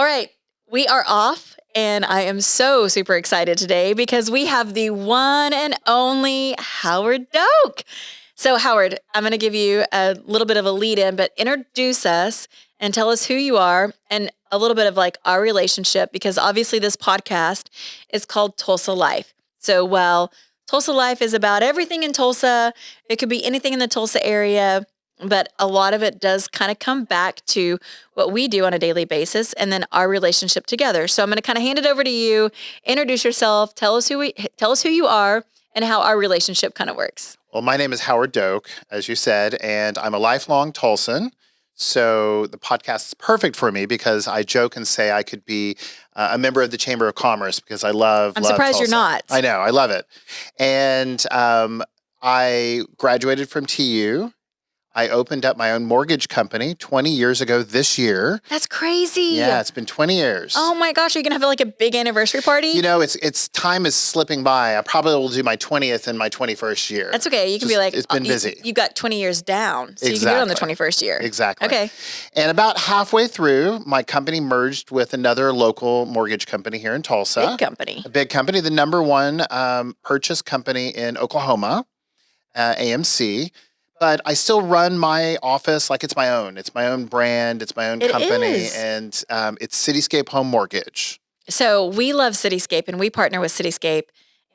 All right, we are off, and I am so super excited today because we have the one and only Howard Doak. So, Howard, I'm going to give you a little bit of a lead in, but introduce us and tell us who you are and a little bit of like our relationship, because obviously this podcast is called Tulsa Life. So, while Tulsa Life is about everything in Tulsa, it could be anything in the Tulsa area, but a lot of it does kind of come back to what we do on a daily basis and then our relationship together. So I'm going to kind of hand it over to you, introduce yourself, tell us who you are and how our relationship kind of works. Well, my name is Howard Doak, as you said, and I'm a lifelong Tulsan. So the podcast is perfect for me because I joke and say I could be a member of the Chamber of Commerce because I love surprised Tulsa. You're not. I know. I love it. And I graduated from TU. I opened up my own mortgage company 20 years ago this year. That's crazy. Yeah, it's been 20 years. Oh my gosh, are you going to have like a big anniversary party? You know, it's time is slipping by. I probably will do my 20th and my 21st year. That's okay. You can be like, it's been busy. You got 20 years down, so exactly. You can do it on the 21st year. Exactly. Okay. And about halfway through, my company merged with another local mortgage company here in Tulsa. Big company. A big company, the number one purchase company in Oklahoma, AMC. But I still run my office like it's my own. It's my own brand. It's my own company. Is. And it's Cityscape Home Mortgage. So we love Cityscape and we partner with Cityscape.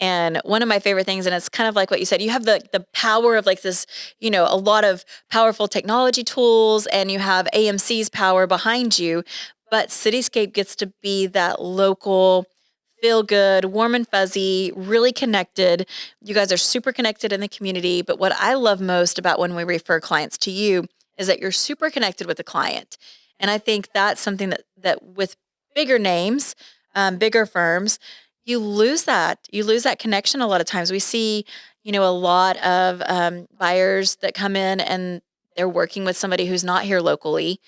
And one of my favorite things, and it's kind of like what you said, you have the power of like this, a lot of powerful technology tools, and you have AMC's power behind you. But Cityscape gets to be that local, feel good, warm and fuzzy, really connected. You guys are super connected in the community. But what I love most about when we refer clients to you is that you're super connected with the client. And I think that's something that with bigger names, bigger firms, you lose that. You lose that connection a lot of times. We see, a lot of buyers that come in and they're working with somebody who's not here locally.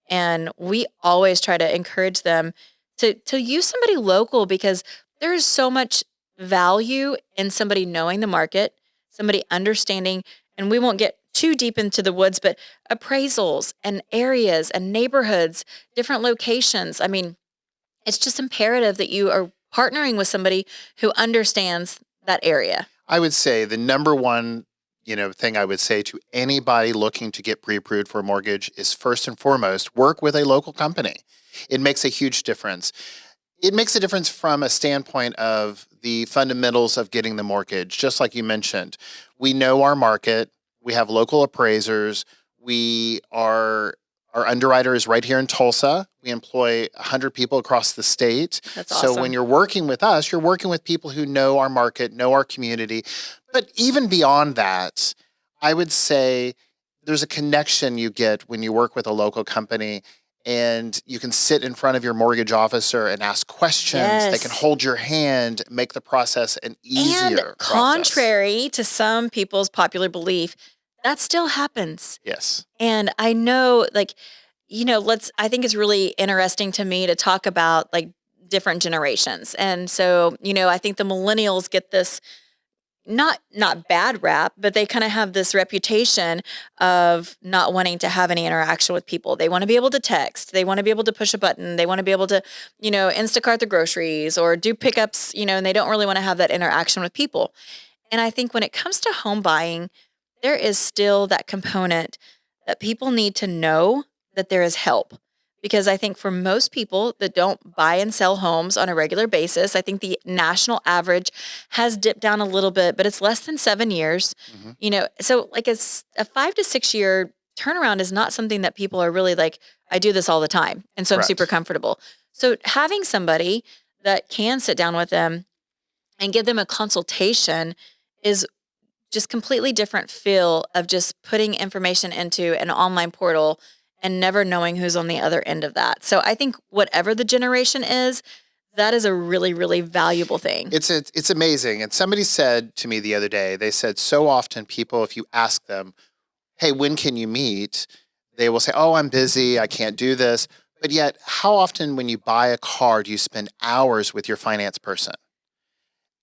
And we always try to encourage them to use somebody local, because there is so much value in somebody knowing the market, somebody understanding, and we won't get too deep into the woods, but appraisals and areas and neighborhoods, different locations. I mean, it's just imperative that you are partnering with somebody who understands that area. I would say the number one thing I would say to anybody looking to get pre-approved for a mortgage is, first and foremost, work with a local company. It makes a huge difference. It makes a difference from a standpoint of the fundamentals of getting the mortgage. Just like you mentioned, we know our market. We have local appraisers. Our underwriter is right here in Tulsa. We employ 100 people across the state. That's awesome. So when you're working with us, you're working with people who know our market, know our community. But even beyond that, I would say there's a connection you get when you work with a local company, and you can sit in front of your mortgage officer and ask questions. Yes. They can hold your hand, make the process an easier and contrary to some people's popular belief, that still happens. Yes. And I know, I think it's really interesting to me to talk about like different generations. And so, I think the millennials get this not bad rap, but they kind of have this reputation of not wanting to have any interaction with people. They want to be able to text. They want to be able to push a button. They want to be able to, Instacart the groceries or do pickups, and they don't really want to have that interaction with people. And I think when it comes to home buying, there is still that component that people need to know that there is help. Because I think for most people that don't buy and sell homes on a regular basis, I think the national average has dipped down a little bit, but it's less than 7 years. Mm-hmm. So like a 5 to 6 year turnaround is not something that people are really like, I do this all the time. And so I'm super comfortable. So having somebody that can sit down with them and give them a consultation is just completely different feel of just putting information into an online portal and never knowing who's on the other end of that. So I think whatever the generation is, that is a really, really valuable thing. It's amazing. And somebody said to me the other day, they said so often people, if you ask them, hey, when can you meet? They will say, oh, I'm busy. I can't do this. But yet, how often when you buy a car do you spend hours with your finance person?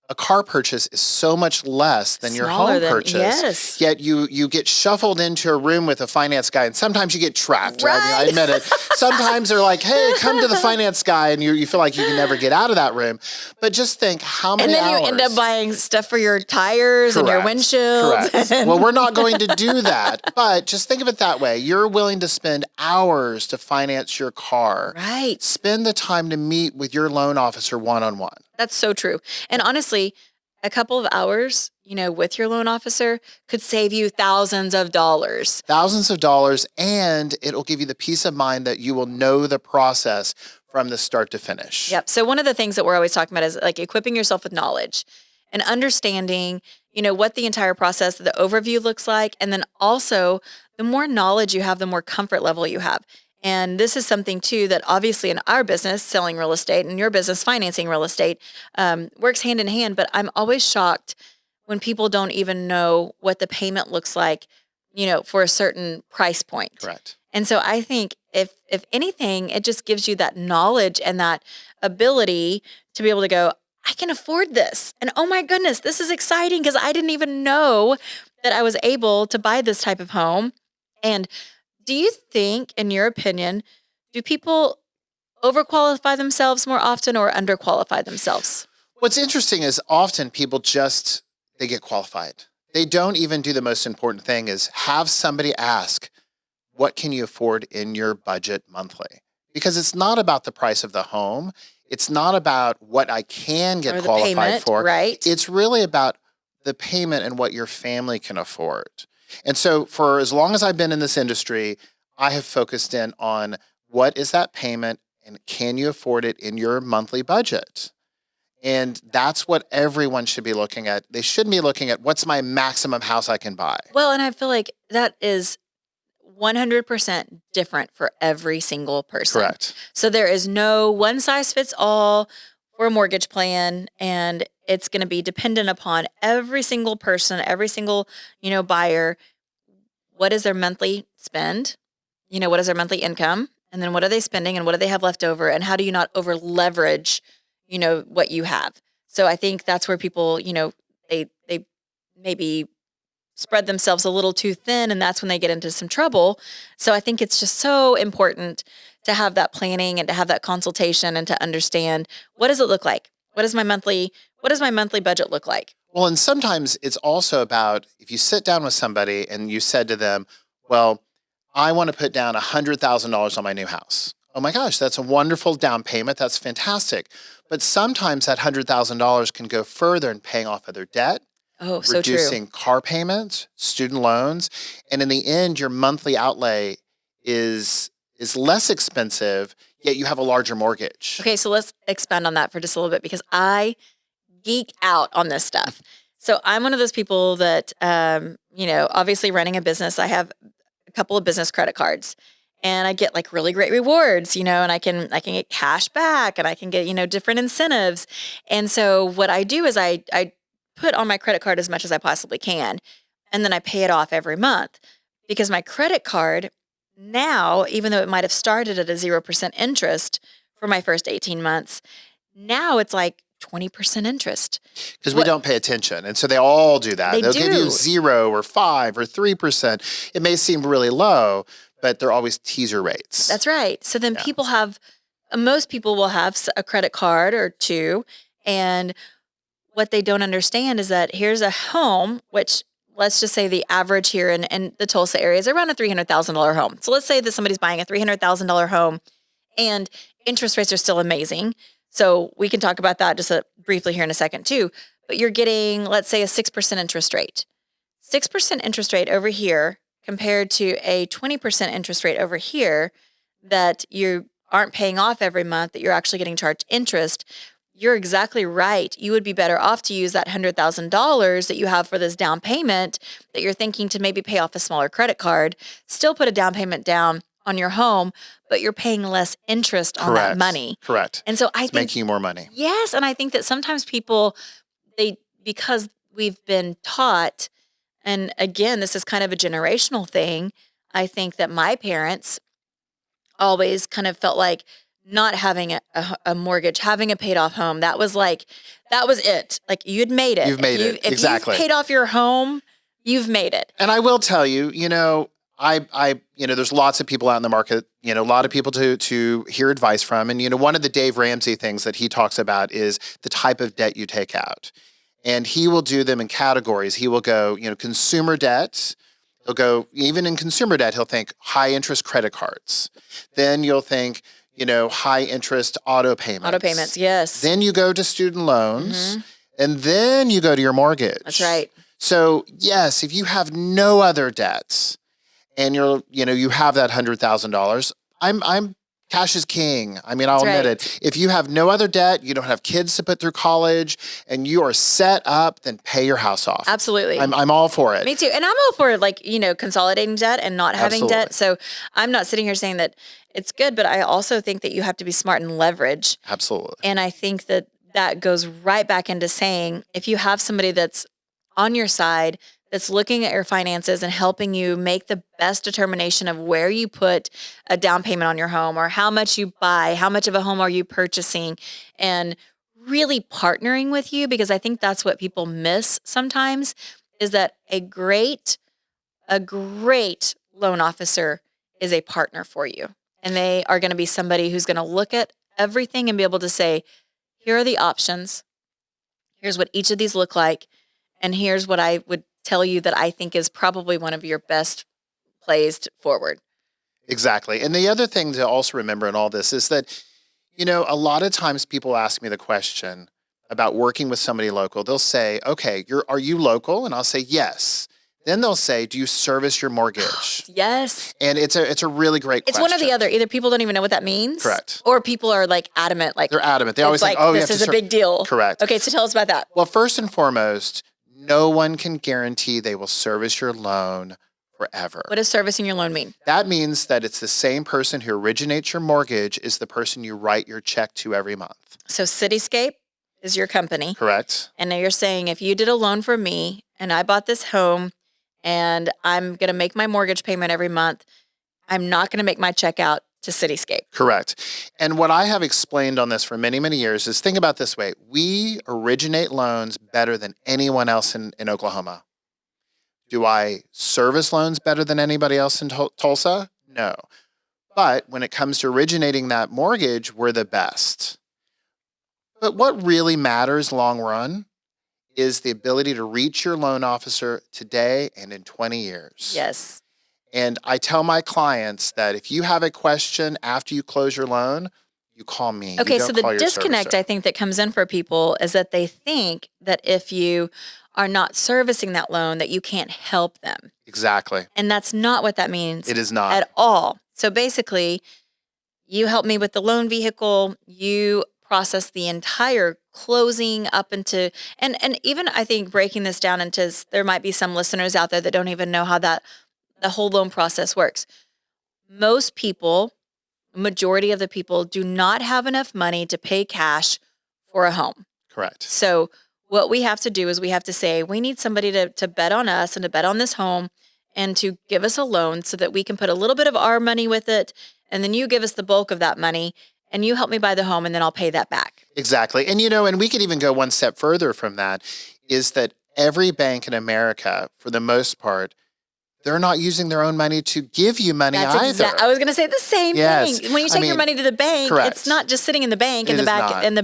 A car purchase is so much less than your Smaller home than, purchase. yes. Yet you get shuffled into a room with a finance guy, and sometimes you get trapped. I mean, I Right. admit it. Sometimes they're like, "Hey, come to the finance guy," and you feel like you can never get out of that room. But just think how And many then you hours. end up buying stuff for your tires and your Correct. windshields. Correct. Well, we're not going to do that, but just think of it that way. You're willing to spend hours to finance your car. Right. Spend the time to meet with your loan officer one-on-one. That's so true. And honestly, a couple of hours, with your loan officer could save you thousands of dollars. Thousands of dollars, and it'll give you the peace of mind that you will know the process from the start to finish. Yep. So one of the things that we're always talking about is like equipping yourself with knowledge and understanding, what the entire process, the overview looks like. And then also the more knowledge you have, the more comfort level you have. And this is something too that obviously in our business, selling real estate, and your business, financing real estate, works hand in hand. But I'm always shocked when people don't even know what the payment looks like, for a certain price point. Correct. And so I think if anything, it just gives you that knowledge and that ability to be able to go, I can afford this. And oh my goodness, this is exciting because I didn't even know that I was able to buy this type of home. And do you think, in your opinion, do people overqualify themselves more often or underqualify themselves? What's interesting is often people they get qualified. They don't even do the most important thing is have somebody ask, what can you afford in your budget monthly? Because it's not about the price of the home. It's not about what I can get Or the qualified payment, for. right? It's really about the payment and what your family can afford. And so for as long as I've been in this industry, I have focused in on what is that payment and can you afford it in your monthly budget? And that's what everyone should be looking at. They shouldn't be looking at what's my maximum house I can buy. Well, and I feel like that is 100% different for every single person. Correct. So there is no one size fits all for a mortgage plan, and it's going to be dependent upon every single person, every single, buyer. What is their monthly spend? What is their monthly income? And then what are they spending and what do they have left over? And how do you not over leverage, what you have? So I think that's where people, they maybe spread themselves a little too thin, and that's when they get into some trouble. So I think it's just so important to have that planning and to have that consultation and to understand, what does it look like? What does my monthly budget look like? Well, and sometimes it's also about if you sit down with somebody and you said to them, well, I want to put down $100,000 on my new house. Oh my gosh, that's a wonderful down payment. That's fantastic. But sometimes that $100,000 can go further in paying off other debt, Oh, so reducing car payments, student loans, and in the end, your monthly outlay is less expensive, yet you have a larger mortgage. Okay, so let's expand on that for just a little bit because I geek out on this stuff. So I'm one of those people that, obviously running a business, I have a couple of business credit cards. And I get like really great rewards, and I can get cash back and I can get, different incentives. And so what I do is I put on my credit card as much as I possibly can. And then I pay it off every month because my credit card now, even though it might have started at a 0% interest for my first 18 months, now it's like 20% interest. Because we don't pay attention. And so they all do that. They'll give you do. 0 or 5 or 3%. It may seem really low, but they're always teaser rates. That's right. So then most people will have a credit card or two. And what they don't understand is that here's a home, which let's just say the average here in the Tulsa area is around a $300,000 home. So let's say that somebody's buying a $300,000 home and interest rates are still amazing. So we can talk about that just briefly here in a second too. But you're getting, let's say, a 6% interest rate. 6% interest rate over here compared to a 20% interest rate over here that you aren't paying off every month, that you're actually getting charged interest. You're exactly right. You would be better off to use that $100,000 that you have for this down payment that you're thinking to maybe pay off a smaller credit card, still put a down payment down on your home, but you're paying less interest on that money. Correct. And so I think making you more money. Yes, and I think that sometimes people, because we've been taught, and again, this is kind of a generational thing. I think that my parents always kind of felt like, not having a mortgage, having a paid off home. That was it. Like you'd made it. You've made it. If Exactly. you've paid off your home, you've made it. And I will tell you, there's lots of people out in the market, a lot of people to hear advice from. And, one of the Dave Ramsey things that he talks about is the type of debt you take out. And he will do them in categories. He will go, consumer debt. He'll go, even in consumer debt, he'll think high interest credit cards. Then you'll think, high interest auto payments. Auto payments, yes. Then you go to student loans. And then you go to your mortgage. That's right. So yes, if you have no other debts and you have that $100,000, I'm cash is king. I mean, I'll admit it. If you have no other debt, you don't have kids to put through college, and you are set up, then pay your house off. Absolutely. I'm all for it. Me too. And I'm all for consolidating debt and not having debt. So I'm not sitting here saying that it's good, but I also think that you have to be smart and leverage. Absolutely. And I think that goes right back into saying, if you have somebody that's on your side, that's looking at your finances and helping you make the best determination of where you put a down payment on your home or how much you buy, how much of a home are you purchasing, and really partnering with you, because I think that's what people miss sometimes, is that a great loan officer is a partner for you. And they are going to be somebody who's going to look at everything and be able to say, here are the options. Here's what each of these look like. And here's what I would tell you that I think is probably one of your best plays forward. Exactly. And the other thing to also remember in all this is that, a lot of times people ask me the question about working with somebody local. They'll say, okay, are you local? And I'll say, yes. Then they'll say, do you service your mortgage? Yes. And it's a really great question. It's one or the other. Either people don't even know what that means. Correct. Or people are adamant. They're adamant. They always think, oh, this is a big deal. Correct. Okay, so tell us about that. Well, first and foremost, no one can guarantee they will service your loan forever. What does servicing your loan mean? That means that it's the same person who originates your mortgage is the person you write your check to every month. So Cityscape is your company. Correct. And now you're saying, if you did a loan for me and I bought this home and I'm going to make my mortgage payment every month, I'm not going to make my check out to Cityscape. Correct. And what I have explained on this for many, many years is, think about it this way. We originate loans better than anyone else in Oklahoma. Do I service loans better than anybody else in Tulsa? No. But when it comes to originating that mortgage, we're the best. But what really matters long run is the ability to reach your loan officer today and in 20 years. Yes. And I tell my clients that if you have a question after you close your loan, you call me. Okay, so the disconnect I think that comes in for people is that they think that if you are not servicing that loan, that you can't help them. Exactly. And that's not what that means. It is not. At all. So basically, you help me with the loan vehicle, you process the entire closing up into, and even I think breaking this down into, there might be some listeners out there that don't even know how the whole loan process works. Most people, majority of the people, do not have enough money to pay cash for a home. Correct. So what we have to do is we have to say, we need somebody to bet on us and to bet on this home and to give us a loan so that we can put a little bit of our money with it. And then you give us the bulk of that money and you help me buy the home and then I'll pay that back. Exactly. And, and we could even go one step further from that, is that every bank in America, for the most part, they're not using their own money to give you money either. I was going to say the same thing. When you take your money to the bank, correct. It's not just sitting in the bank in the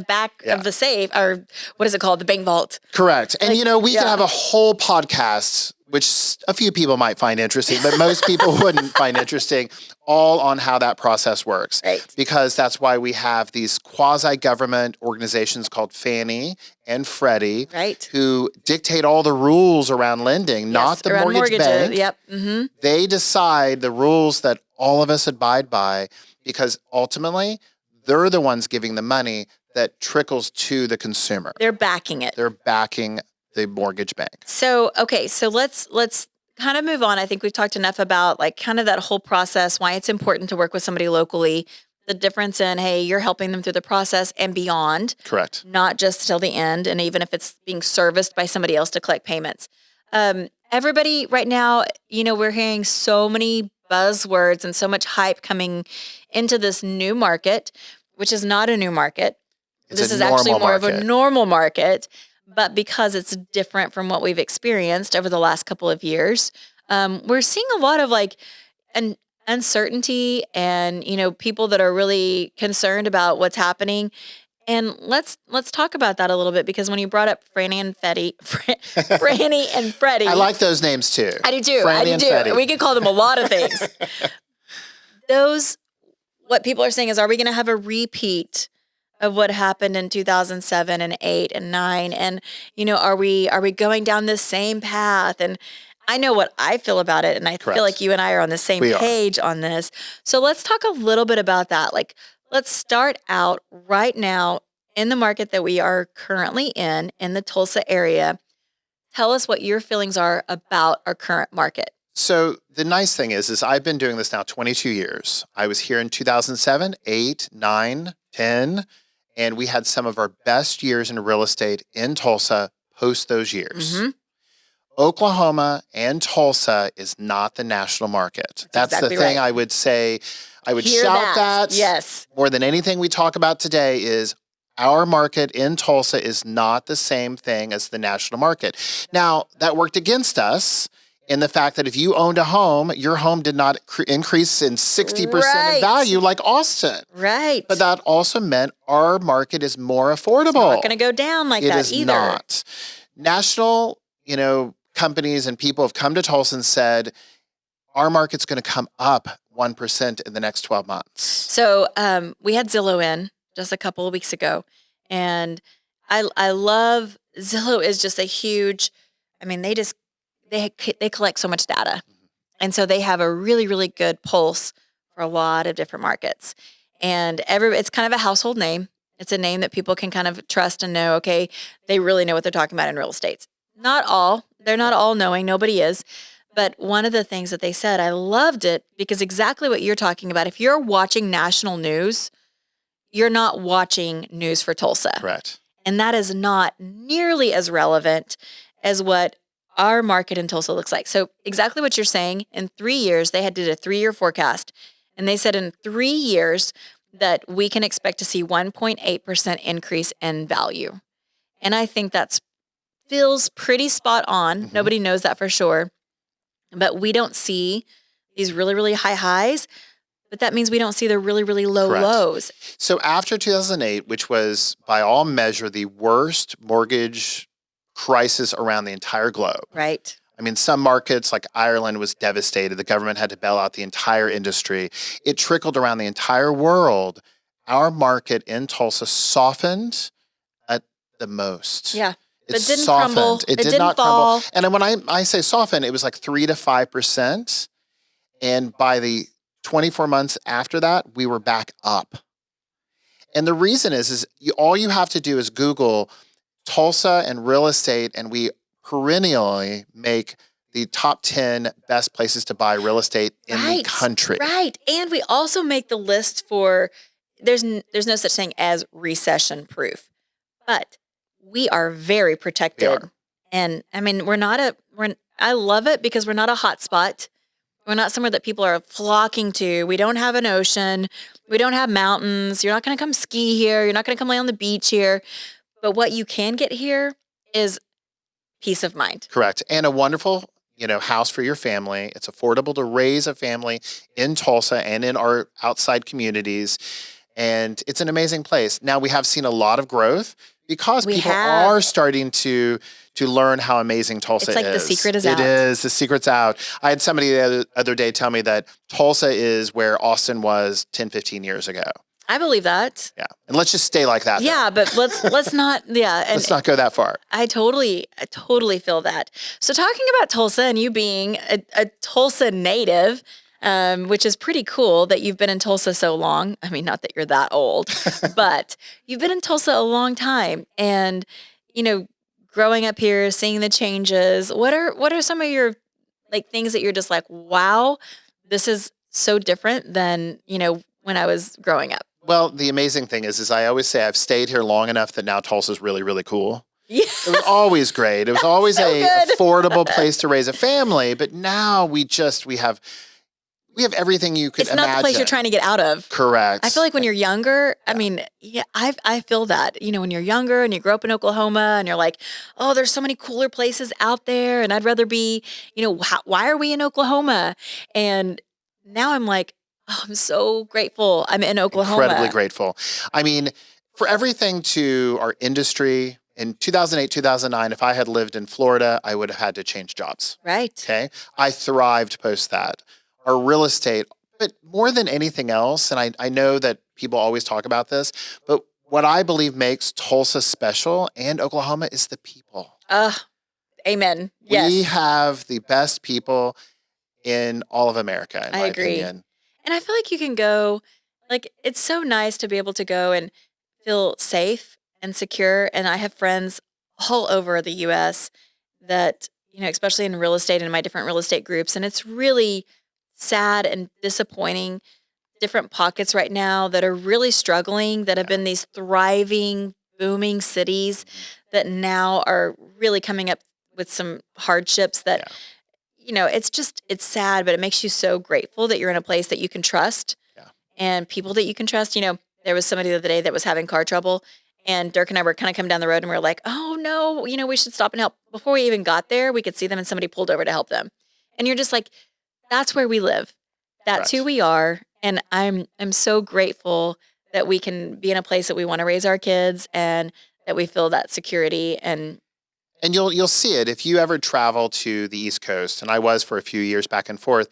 back Yeah. of the safe, or what is it called, the bank vault. Correct. And we could have a whole podcast, which a few people might find interesting, but most people wouldn't find interesting, all on how that process works. Right. Because that's why we have these quasi-government organizations called Fannie and Freddie, right, who dictate all the rules around lending, not the mortgage bank. Yep. Mm-hmm. They decide the rules that all of us abide by, because ultimately they're the ones giving the money that trickles to the consumer. They're backing it. They're backing the mortgage bank. So, okay, so let's kind of move on. I think we've talked enough about kind of that whole process, why it's important to work with somebody locally, the difference in, hey, you're helping them through the process and beyond. Correct. Not just till the end, and even if it's being serviced by somebody else to collect payments. Everybody right now, we're hearing so many buzzwords and so much hype coming into this new market which is not a new market. It's This a is actually normal more of a market. normal market, but because it's different from what we've experienced over the last couple of years, we're seeing a lot of like an uncertainty and, people that are really concerned about what's happening. And let's talk about that a little bit, because when you brought up Franny and Fetty, Franny and Freddie, I like those names too. I do too. Franny and Fetty. We could call them a lot of things. What people are saying is, are we going to have a repeat of what happened in 2007 and 8 and 9? And, are we going down this same path? And I know what I feel about it. And I Correct. feel like you and I are on the same page on this. So let's talk a little bit about that. Like, let's start out right now in the market that we are currently in the Tulsa area. Tell us what your feelings are about our current market. So the nice thing is I've been doing this now 22 years. I was here in 2007, 8, 9, 10, and we had some of our best years in real estate in Tulsa post those years. Mm-hmm. Oklahoma and Tulsa is not the national market. That's exactly the thing right. I would say. I would Hear shout that. Yes. More than anything we talk about today is our market in Tulsa is not the same thing as the national market. Now, that worked against us in the fact that if you owned a home, your home did not increase in 60% in value like Austin. Right. But that also meant our market is more affordable. It's not going to go down like that either. It is not. National, companies and people have come to Tulsa and said, our market's going to come up 1% in the next 12 months. So we had Zillow in just a couple of weeks ago, and I love Zillow is just a huge. I mean, they collect so much data, and so they have a really, really good pulse for a lot of different markets, and it's kind of a household name. It's a name that people can kind of trust and know. Okay, they really know what they're talking about in real estate. Not all. They're not all knowing. Nobody is. But one of the things that they said, I loved it, because exactly what you're talking about. If you're watching national news, you're not watching news for Tulsa. Correct. And that is not nearly as relevant as what our market in Tulsa looks like. So exactly what you're saying, in 3 years, they did a 3-year forecast. And they said in 3 years that we can expect to see 1.8% increase in value. And I think that feels pretty spot on. Mm-hmm. Nobody knows that for sure. But we don't see these really, really high highs. But that means we don't see the really, really low Correct. Lows. So after 2008, which was by all measure the worst mortgage crisis around the entire globe. Right. I mean, some markets like Ireland was devastated. The government had to bail out the entire industry. It trickled around the entire world. Our market in Tulsa softened at the most. Yeah. It didn't softened. crumble. It did not fall. crumble. And when I say soften, it was like 3 to 5%. And by the 24 months after that, we were back up. And the reason is all you have to do is Google Tulsa and real estate, and we perennially make the top 10 best places to buy real estate in the country. Right. And we also make the list for, there's no such thing as recession proof, but we are very protected. We are. And I mean, I love it because we're not a hot spot. We're not somewhere that people are flocking to. We don't have an ocean. We don't have mountains. You're not going to come ski here. You're not going to come lay on the beach here. But what you can get here is peace of mind. Correct. And a wonderful, house for your family. It's affordable to raise a family in Tulsa and in our outside communities. And it's an amazing place. Now, we have seen a lot of growth because people are starting to learn how amazing Tulsa is. It's like the secret is out. It is. The secret's out. I had somebody the other day tell me that Tulsa is where Austin was 10, 15 years ago. I believe that. Yeah. And let's just stay like that. Yeah, but let's not, yeah. And let's not go that far. I totally feel that. So talking about Tulsa and you being a Tulsa native, which is pretty cool that you've been in Tulsa so long. I mean, not that you're that old, but you've been in Tulsa a long time. And, growing up here, seeing the changes, what are some of your things that you're just like, wow, this is so different than, when I was growing up? Well, the amazing thing is I always say I've stayed here long enough that now Tulsa's really, really cool. Yeah. It was always great. It was always so affordable place to raise a family. But now we have We have everything you could It's imagine. not the place you're trying to get out of. Correct. I feel like when you're younger, I mean, yeah, I feel that. You know, when you're younger and you grow up in Oklahoma and you're like, oh, there's so many cooler places out there, and I'd rather be, you know, why are we in Oklahoma? And now I'm like, oh, I'm so grateful I'm in Oklahoma. Incredibly grateful. I mean, for everything to our industry, in 2008, 2009, if I had lived in Florida, I would have had to change jobs. Right. Okay. I thrived post that. Our real estate, but more than anything else, and I know that people always talk about this, but what I believe makes Tulsa special and Oklahoma is the people. Amen. Yes. We have the best people in all of America, in my opinion. And I feel like you can go, like, it's so nice to be able to go and feel safe and secure. And I have friends all over the US that, you know, especially in real estate and my different real estate groups. And it's really sad and disappointing. Different pockets right now that are really struggling, that have been these thriving, booming cities that now are really coming up with some hardships that, you know, it's sad, but it makes you so grateful that you're in a place that you can trust and people that you can trust. You know, there was somebody the other day that was having car trouble, and Dirk and I were kind of coming down the road and we were like, oh no, you know, we should stop and help. Before we even got there, we could see them and somebody pulled over to help them. And you're just like, that's where we live. That's who we are. And I'm so grateful that we can be in a place that we want to raise our kids and that we feel that security. And you'll see it if you ever travel to the East Coast, and I was for a few years back and forth,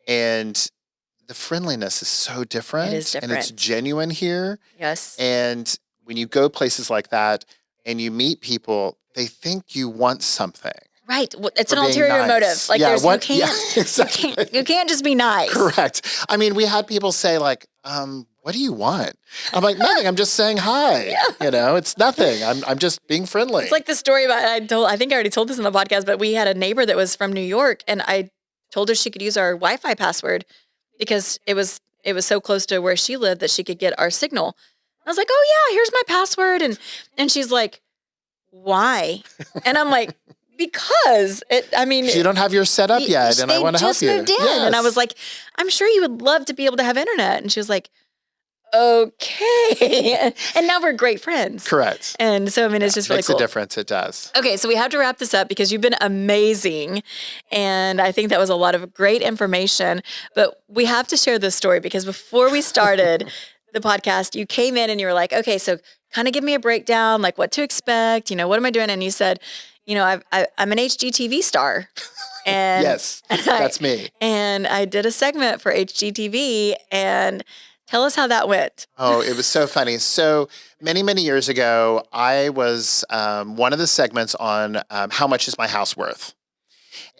and the friendliness is so different. It is different. And it's genuine here. Yes. And when you go places like that and you meet people, they think you want something. Right. Well, it's an ulterior motive. Like you can't just be nice. Correct. I mean, we had people say like, what do you want? I'm like, nothing. I'm just saying hi. You know, it's nothing. I'm just being friendly. It's like the story about, I think I already told this in the podcast, but we had a neighbor that was from New York, and I told her she could use our Wi-Fi password because it was so close to where she lived that she could get our signal. I was like, oh yeah, here's my password. And she's like, why? And I'm like, because you don't have yours set up yet, and I want to help you. Moved in, and I was like, I'm sure you would love to be able to have internet. And she was like, okay. And now we're great friends. Correct. And so, I mean, it's just really cool. Makes a difference. It does. Okay, so we have to wrap this up because you've been amazing. And I think that was a lot of great information. But we have to share this story because before we started the podcast, you came in and you were like, okay, so kind of give me a breakdown, like what to expect, you know, what am I doing? And you said, you know, I'm an HGTV star. And yes, that's me. And I did a segment for HGTV, and tell us how that went. Oh, it was so funny. So many, many years ago, I was one of the segments on How Much Is My House Worth?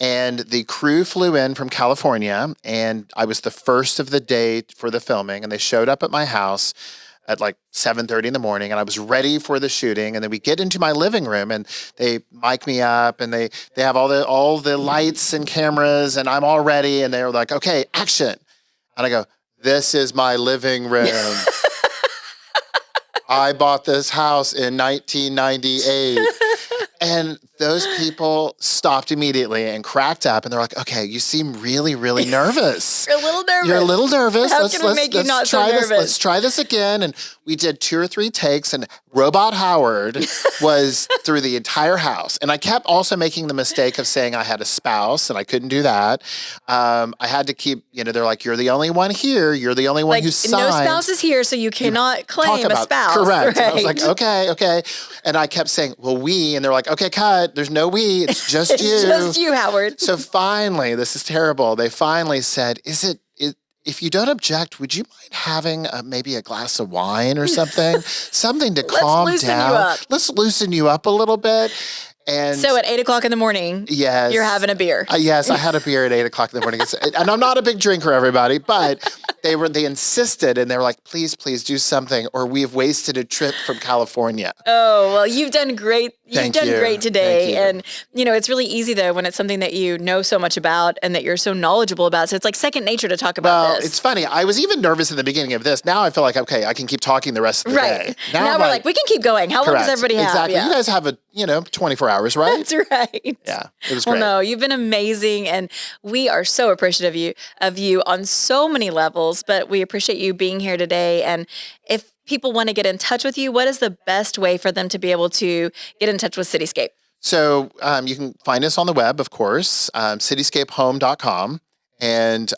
And the crew flew in from California, and I was the first of the day for the filming, and they showed up at my house at like 7:30 in the morning, and I was ready for the shooting. And then we get into my living room, and they mic me up, and they have all the lights and cameras, and I'm all ready. And they were like, "Okay, action!" And I go, "This is my living room. I bought this house in 1998." And those people stopped immediately and cracked up, and they're like, "Okay, you seem really, really nervous. You're a little nervous. You're a little nervous. How can we make you not so nervous? Let's try this again." And we did 2 or 3 takes, and Robot Howard was through the entire house. And I kept also making the mistake of saying I had a spouse, and I couldn't do that. I had to keep, you know, they're like, "You're the only one here. You're the only one who signed. No spouse is here, so you cannot claim a spouse." Correct. Right. And I was like, okay. And I kept saying, "Well, we," and they're like, "Okay, cut. There's no we. It's just you." It's just you, Howard. So finally, this is terrible. They finally said, if you don't object, would you mind having maybe a glass of wine or something? Something to calm down. Let's loosen you up a little bit. And so at 8:00 in the morning, yes, you're having a beer. Yes, I had a beer at 8:00 in the morning. And I'm not a big drinker, everybody, but they insisted, and they were like, please do something, or we have wasted a trip from California. Oh, well, you've done great. You've done great today. Thank you. And, you know, it's really easy, though, when it's something that you know so much about and that you're so knowledgeable about. So it's like second nature to talk about this. It's funny. I was even nervous in the beginning of this. Now I feel like, okay, I can keep talking the rest of the day. Now we're like, we can keep going. How long does everybody have? Exactly. Yeah. You guys have 24 hours, right? That's right. Yeah, it was Well, great. no, you've been amazing, and we are so appreciative of you on so many levels. But we appreciate you being here today. And if people want to get in touch with you, what is the best way for them to be able to get in touch with Cityscape? So you can find us on the web, of course, cityscapehome.com. And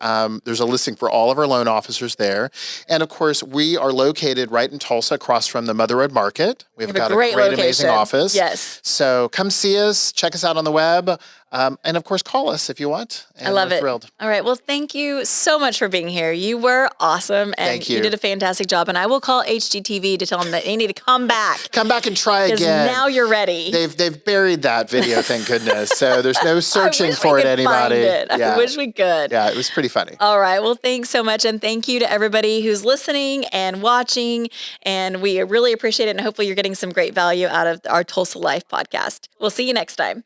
there's a listing for all of our loan officers there. And of course, we are located right in Tulsa, across from the Mother Road Market. We've got a great, amazing office. Yes. So come see us, check us out on the web, and of course, call us if you want. And I love we're it. Thrilled. All right. Well, thank you so much for being here. You were awesome, and Thank you. did a fantastic job. And I will call HGTV to tell them that they need to come back. Come back and try Because again. now you're ready. They've buried that video, thank goodness. So there's no searching for it, anybody. I wish we could. Yeah, it was pretty funny. All right. Well, thanks so much. And thank you to everybody who's listening and watching. And we really appreciate it. And hopefully you're getting some great value out of our Tulsa Life podcast. We'll see you next time.